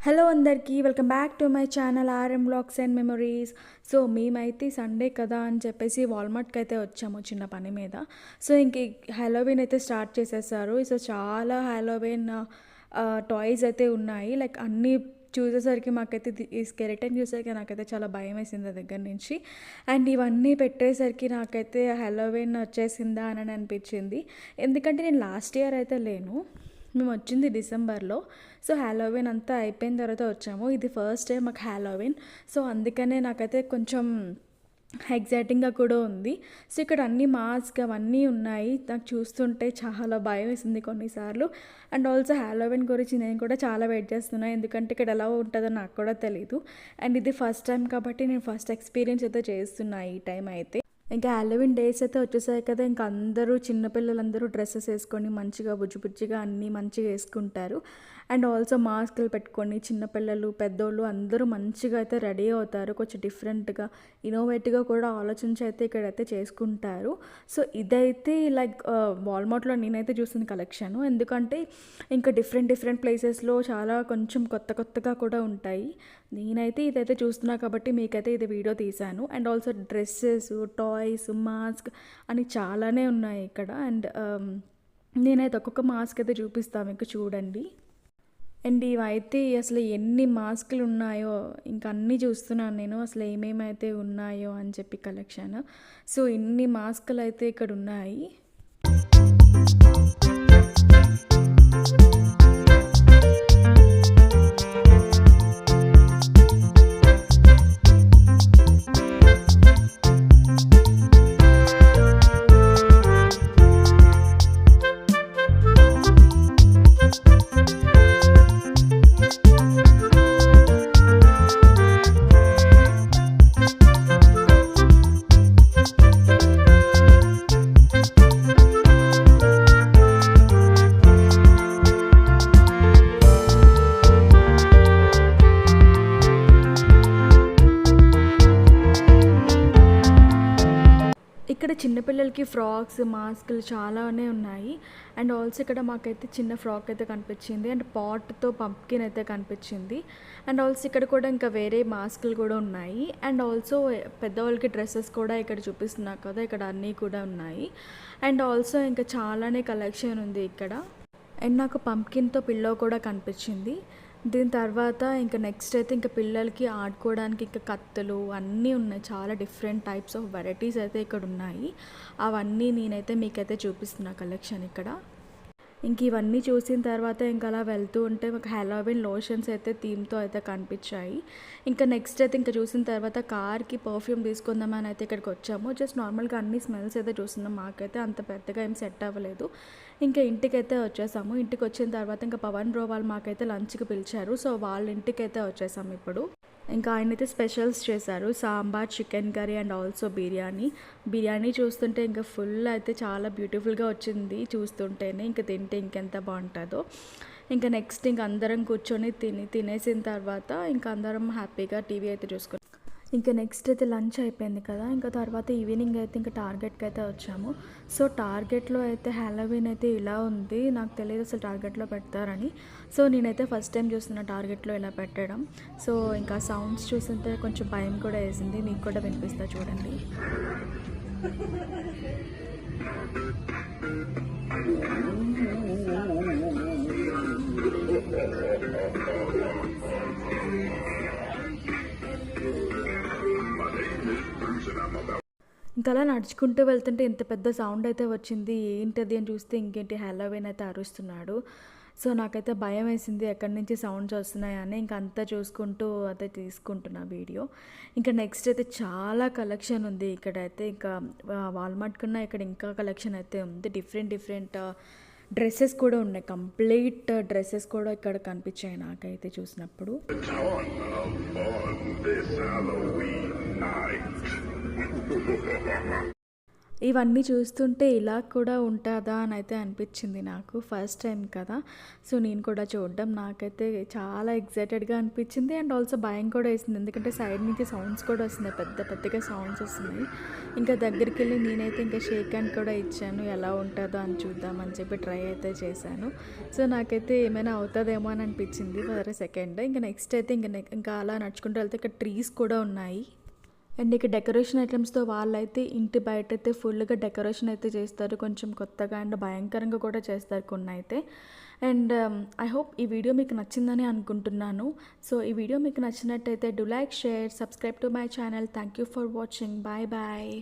Hello అందరికీ welcome back to my channel RM blogs and memories. So మేమైతే Sunday కదా అని చెప్పేసి వాల్మార్ట్కి అయితే వచ్చాము చిన్న పని మీద. సో ఇంక హ్యాలోవీన్ అయితే స్టార్ట్ చేసేసారు. సో చాలా హ్యాలోవీన్ టాయ్స్ అయితే ఉన్నాయి. లైక్ అన్నీ చూసేసరికి మాకైతే ఈ స్కెలిటన్ చూసేసరికి నాకైతే చాలా భయం వేసింది దగ్గర నుంచి. అండ్ ఇవన్నీ పెట్టేసరికి నాకైతే హ్యాలోవీన్ వచ్చేసిందా అని అనిపించింది. ఎందుకంటే నేను లాస్ట్ ఇయర్ అయితే లేను, మేము వచ్చింది డిసెంబర్లో. సో హ్యాలోవీన్ అంతా అయిపోయిన తర్వాత వచ్చాము. ఇది ఫస్ట్ టైం మాకు హ్యాలోవీన్. సో అందుకనే నాకైతే కొంచెం ఎగ్జైటింగ్గా కూడా ఉంది. సో ఇక్కడ అన్ని మాస్క్ అవన్నీ ఉన్నాయి. నాకు చూస్తుంటే చాలా భయం వేసింది కొన్నిసార్లు. అండ్ ఆల్సో హ్యాలోవీన్ గురించి నేను కూడా చాలా వెయిట్ చేస్తున్నాను, ఎందుకంటే ఇక్కడ ఎలా ఉంటుందో నాకు కూడా తెలీదు. అండ్ ఇది ఫస్ట్ టైం కాబట్టి నేను ఫస్ట్ ఎక్స్పీరియన్స్ అయితే చేస్తున్నా ఈ టైం అయితే. ఇంకా హ్యాలోవీన్ డేస్ అయితే వచ్చేసాయి కదా, ఇంకా అందరూ చిన్నపిల్లలందరూ డ్రెస్సెస్ వేసుకొని మంచిగా బుజ్జిగా అన్నీ మంచిగా వేసుకుంటారు. అండ్ ఆల్సో మాస్కులు పెట్టుకొని చిన్నపిల్లలు పెద్దోళ్ళు అందరూ మంచిగా అయితే రెడీ అవుతారు. కొంచెం డిఫరెంట్గా ఇన్నోవేటివ్గా కూడా ఆలోచించి అయితే ఇక్కడైతే చేసుకుంటారు. సో ఇదైతే లైక్ వాల్మార్ట్లో నేనైతే చూసిన కలెక్షన్, ఎందుకంటే ఇంకా డిఫరెంట్ ప్లేసెస్లో చాలా కొంచెం కొత్తగా కూడా ఉంటాయి. నేనైతే ఇదైతే చూస్తున్నా కాబట్టి మీకైతే ఇది వీడియో తీశాను. And also dresses, toys, mask అని చాలానే ఉన్నాయి ఇక్కడ. అండ్ నేనైతే ఒక్కొక్క మాస్క్ అయితే చూపిస్తాను మీకు, చూడండి. అండ్ ఇవైతే అసలు ఎన్ని మాస్కులు ఉన్నాయో ఇంకా అన్నీ చూస్తున్నాను నేను, అసలు ఏమేమైతే ఉన్నాయో అని చెప్పి కలెక్షన్. సో ఇన్ని మాస్కులు అయితే ఇక్కడ ఉన్నాయి. ఇక్కడ చిన్నపిల్లలకి ఫ్రాక్స్, మాస్కులు చాలానే ఉన్నాయి. అండ్ ఆల్సో ఇక్కడ మాకైతే చిన్న ఫ్రాక్ అయితే కనిపించింది. అండ్ పాట్తో పంప్కిన్ అయితే కనిపించింది. అండ్ ఆల్సో ఇక్కడ కూడా ఇంకా వేరే మాస్కులు కూడా ఉన్నాయి. అండ్ ఆల్సో పెద్దవాళ్ళకి డ్రెస్సెస్ కూడా ఇక్కడ చూపిస్తున్నా కదా, ఇక్కడ అన్నీ కూడా ఉన్నాయి. అండ్ ఆల్సో ఇంకా చాలానే కలెక్షన్ ఉంది ఇక్కడ. అండ్ నాకు పంప్కిన్తో పిల్లో కూడా కనిపించింది. దీని తర్వాత ఇంకా నెక్స్ట్ అయితే ఇంకా పిల్లలకి ఆడుకోవడానికి ఇంకా కత్తులు అన్నీ ఉన్నాయి. చాలా డిఫరెంట్ టైప్స్ ఆఫ్ వెరైటీస్ అయితే ఇక్కడ ఉన్నాయి. అవన్నీ నేనైతే మీకైతే చూపిస్తున్నా కలెక్షన్ ఇక్కడ. ఇంక ఇవన్నీ చూసిన తర్వాత ఇంకా అలా వెళ్తూ ఉంటే మాకు హ్యాలోవీన్ లోషన్స్ అయితే థీమ్తో అయితే కనిపించాయి. ఇంకా నెక్స్ట్ అయితే ఇంకా చూసిన తర్వాత కార్కి పర్ఫ్యూమ్ తీసుకుందామని అయితే ఇక్కడికి వచ్చాము. జస్ట్ నార్మల్గా అన్ని స్మెల్స్ అయితే చూస్తున్నాం. మాకైతే అంత పెద్దగా ఏం సెట్ అవ్వలేదు. ఇంకా ఇంటికైతే వచ్చేసాము. ఇంటికి వచ్చిన తర్వాత ఇంకా పవన్ బ్రో వాళ్ళు మాకైతే లంచ్కి పిలిచారు. సో వాళ్ళ ఇంటికైతే వచ్చేసాము ఇప్పుడు. ఇంకా ఆయన అయితే స్పెషల్స్ చేశారు, sambar, chicken curry and also biryani చూస్తుంటే ఇంకా ఫుల్ అయితే చాలా బ్యూటిఫుల్గా వచ్చింది చూస్తుంటేనే. ఇంకా తింటే ఇంకెంత బాగుంటుందో. ఇంకా నెక్స్ట్ ఇంక అందరం కూర్చొని తినేసిన తర్వాత ఇంకా అందరం హ్యాపీగా టీవీ అయితే చూసుకున్నాం. ఇంకా నెక్స్ట్ అయితే లంచ్ అయిపోయింది కదా, ఇంకా తర్వాత ఈవినింగ్ అయితే ఇంకా టార్గెట్కి అయితే వచ్చాము. సో టార్గెట్లో అయితే హ్యాలోవీన్ అయితే ఇలా ఉంది. నాకు తెలియదు అసలు టార్గెట్లో పెడతారని. సో నేనైతే ఫస్ట్ టైం చూస్తున్నా టార్గెట్లో ఇలా పెట్టడం. సో ఇంకా సౌండ్స్ చూస్తుంటే కొంచెం భయం కూడా వేసింది. మీకు కూడా వినిపిస్తా చూడండి. ఇంకా అలా నడుచుకుంటూ వెళ్తుంటే ఇంత పెద్ద సౌండ్ అయితే వచ్చింది. ఏంటది అని చూస్తే ఇంకేంటి హ్యాలోవీన్ అయితే అరుస్తున్నాడు. సో నాకైతే భయం వేసింది, ఎక్కడి నుంచి సౌండ్స్ వస్తున్నాయని. ఇంకా అంతా చూసుకుంటూ అయితే తీసుకుంటున్నా వీడియో. ఇంకా నెక్స్ట్ అయితే చాలా కలెక్షన్ ఉంది ఇక్కడైతే. ఇంకా వాల్మార్ట్ కన్నా ఇక్కడ ఇంకా కలెక్షన్ అయితే ఉంది. డిఫరెంట్ డ్రెస్సెస్ కూడా ఉన్నాయి. కంప్లీట్ డ్రెస్సెస్ కూడా ఇక్కడ కనిపించాయి నాకైతే చూసినప్పుడు. ఇవన్నీ చూస్తుంటే ఇలా కూడా ఉంటుందా అని అయితే అనిపించింది నాకు. ఫస్ట్ టైం కదా! సో, నేను కూడా చూడడం నాకైతే చాలా ఎక్సైటెడ్‌గా అనిపించింది. అండ్ ఆల్సో భయం కూడా వేసింది. ఎందుకంటే సైడ్ నుంచి సౌండ్స్ కూడా వస్తున్నాయి. పెద్ద పెద్దగా సౌండ్స్ వస్తున్నాయి. ఇంకా దగ్గరికెళ్ళి నేనైతే ఇంకా షేక్ హ్యాండ్ కూడా ఇచ్చాను. ఎలా ఉంటుందో అని చూద్దామని చెప్పి ట్రై అయితే చేశాను. సో, నాకైతే ఏమైనా అవుతదేమో అని అనిపించింది ఫర్ ఎ సెకండ్. ఇంకా నెక్స్ట్ అయితే ఇంకా అలా నడుచుకుంటూ వెళ్తే ఇక్కడ ట్రీస్ కూడా ఉన్నాయి. అండ్ ఇక డెకరేషన్ ఐటమ్స్‌తో వాళ్ళైతే ఇంటి బయటైతే ఫుల్‌గా డెకరేషన్ అయితే చేస్తారు. కొంచెం కొత్తగా అండ్ భయంకరంగా కూడా చేస్తారు కొన్నైతే. అండ్ ఐ హోప్ ఈ వీడియో మీకు నచ్చిందని అనుకుంటున్నాను. సో, ఈ వీడియో మీకు నచ్చినట్టయితే do like, share, subscribe to my channel. Thank you for watching. Bye bye.